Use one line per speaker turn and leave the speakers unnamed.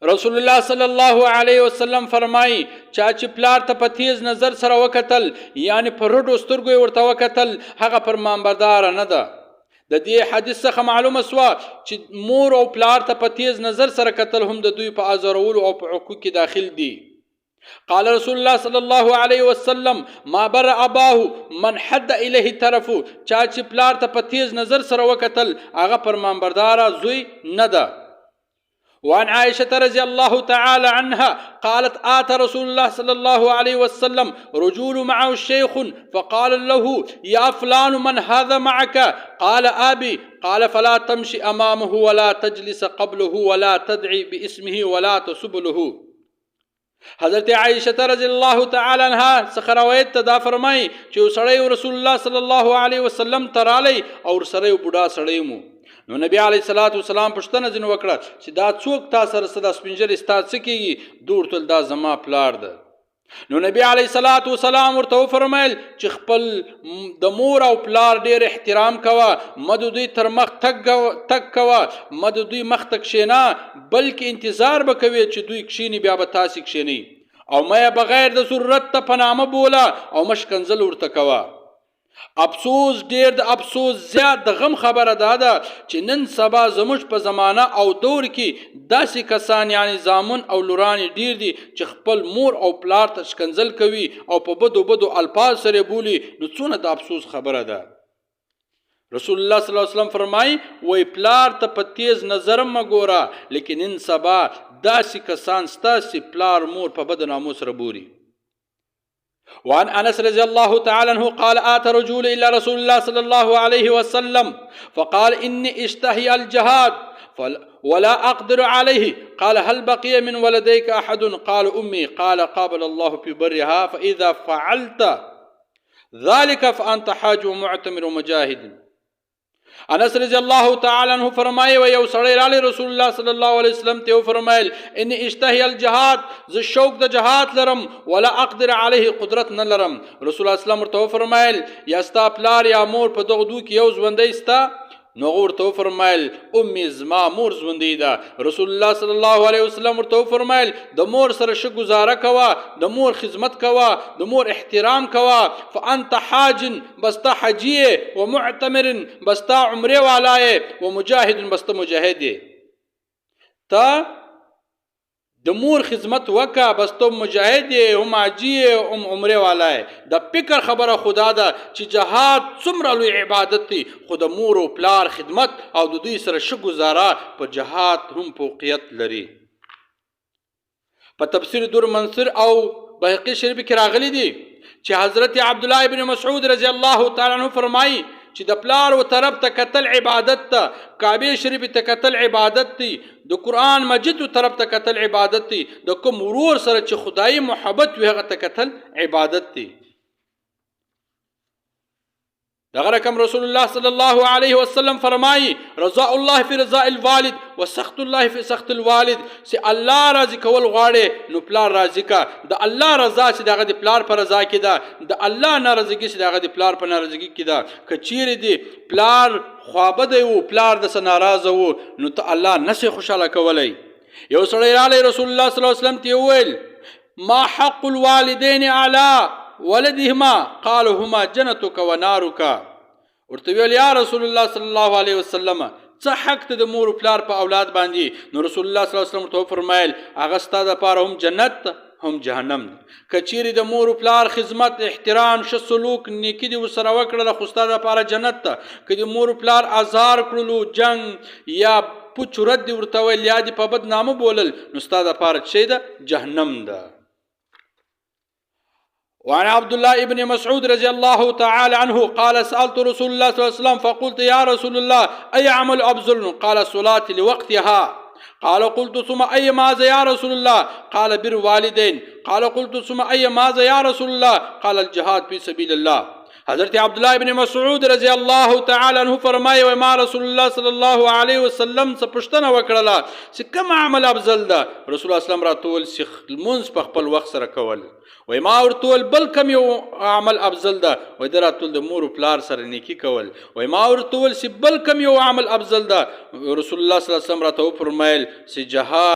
رسول الله صلی الله علیه وسلم فرمایي چا چې پلار ته په تیز نظر سره وکتل یعنی په رډو سترګو ورته وکتل هغه فرمانبردار نه ده. د دې حدیث څخه معلومه سوه چې مور او پلار ته په تیز نظر سره کتل هم د دوی په ازارولو او په حقوق کې داخل دي. قال رسول الله صلی الله علیه وسلم ما بر اباه من حد الیه طرفو چا چې پلار ته په تیز نظر سره وکتل هغه فرمانبردار زوی نه ده. وعن عائشة رضي الله تعالى عنها قالت آت رسول الله صلى الله عليه وسلم رجل معه الشيخ فقال له يا فلان من هذا معك قال أبي قال فلا تمشي أمامه ولا تجلس قبله ولا تدعي باسمه ولا تسب له. حضرت عائشة رضی الله تعالی عنها څخه روایت ته دا فرمایي چې سړی رسول الله صلی الله علیه وسلم ترالی او سړی بوډا سړی مو. نو نبی علیه الصلاۃ والسلام پوښتنه ځینې وکړه چې دا څوک تا سره څه د سپین ږیري ستا څه کېږي؟ دوی ورته دا زما پلار ده. نو نبی علیه الصلاۃ والسلام ورته وفرمیل چې خپل د مور او پلار ډېر احترام کوه، مه د دوی تر مخ تګ کوه، مه د دوی مخ ته کښېنه، بلکې انتظار به کوې چې دوی کښېني بیا به تاسې کښېنئ، او مه یې بغیر د ضرورت ته په نامه بوله او مه ښکنځل ورته کوه. افسوس ډیر د افسوس زیات د غم خبره ده چې نن سبا زموږ په زمانه او دور کې داسې کسان یعنی زامن او لورانې ډیر دي چې خپل مور او پلار ته ښکنځل کوي او په بدو الفاظ سره بولي. نو څونه د افسوس خبره ده. رسول الله صلی الله علیه وسلم فرمایي وای پلار ته په تیز نظر مه ګوره، لیکن نن سبا داسې کسان ستاسې پلار مور په بد نامو سره بوري. وعن أنس رضي الله تعالى عنه قال آت رجل إلى رسول الله صلى الله عليه وسلم فقال إني اشتهي الجهاد ولا أقدر عليه. قال هل بقي من ولديك أحد؟ قال أمي. قال قابل الله في برها فإذا فعلت ذلك فأنت حاج ومعتمر ومجاهد. انس رضی الله تعالی عنہ فرمایي و یو سړی رالی رسول الله صلی الله علیه وسلم ته فرمایل ان اشتهی الجهاد ز شوق د جهاد لرم ولا اقدر علیه قدرت نه لرم. رسول الله صلی الله علیه وسلم فرمایل یا ستا پلار یا مور په دغه دوه کې یو ژوندی ستا؟ نو ورته فرمایل امي زما مور ژوندی ده. رسول الله صلی الله علیه وسلم ورته فرمایل د مور سره ښه گزاره کوه، د مور خدمت کوه، د مور احترام کوه. فانت حاج بستا حجیه و معتمر بستا عمره والای و مجاهد بستا مجاهد. تا د مور خدمت وکا بس تو مجاهد هم حاجی هم عمره والای. د فکر خبره خدا ده چې جهاد څومره لوی عبادت دی، خو د مور او پلار خدمت او د دوی سره ښه گزاره په جهاد هم فوقیت لري. په تفسیر دور منصور او بهقی شریف کې راغلی دی چې حضرت عبدالله ابن مسعود رضی الله تعالی عنہ فرمایي چې د پلار و طرف ته کتل عبادت ته، کعبه شریف ته کتل عبادت دی، د قرآن مجید و طرف ته کتل عبادت دی، د کوم ورور سره چې خدای محبت وي هغه ته کتل عبادت دی. دغه رقم رسول الله صلی الله علیه وسلم فرمایي رضا الله فی رضا الوالد و سخط الله فی سخط الوالد. چې الله راضي کول غواړي نو پلار راضي کا. د الله رضا چې دغه د پلار پر رضا کې ده، د الله ناراضګي چې دغه د پلار په ناراضګي کې ده. کچیر دی پلار خوابه دی او پلار د ناراضه وو نو ته الله نسه خوشاله کولای. یو سړی رالی رسول الله صلی الله علیه وسلم ته وویل ما حق الوالدین اعلی ولدهما؟ قال هما جنتك ونارك. ورته ویل یا رسول الله صلی الله علیه وسلم څه حق ته د مور او پلار په اولاد باندې؟ نو رسول الله صلی الله علیه وسلم ته فرمایل هغه ستا دپاره هم جنت هم جهنم. کچیرې د مور او پلار خدمت احترام ښه سلوک نیکي دې ورسره وکړله خو ستا دپاره جنت ته. که د مور او پلار ازار کړلو جنګ یا پوچ رد دې ورته ویل یا دې په بد نامه بولل نو ستا دپاره څه ده؟ جهنم ده. وعن عبد الله ابن مسعود رضي الله تعالى عنه قال سألت رسول الله صلى الله عليه وسلم فقلت يا رسول الله أي عمل أفضل؟ قال الصلاة لوقتها. قال قلت ثم أي ماذا يا رسول الله؟ قال بر والدين. قال قلت ثم أي ماذا يا رسول الله؟ قال الجهاد في سبيل الله. حضرت عبدالله ابن مسعود رضی الله تعالی عنہ فرمایي و ما رسول الله صلی الله علیه وسلم څخه پوښتنه وکړله چې کوم عمل افضل ده؟ رسول الله صلی الله علیه وسلم راته وویل چې لمونځ په خپل وخت سره کول. وای ما ورته وویل بل کوم یو عمل افضل ده؟ وای ده راته وویل د مور و پلار سره نیکي کول. وای ما ورته وویل چې بل کوم یو عمل افضل ده؟ رسول الله صلی الله علیه وسلم راته وفرمایل چې جهاد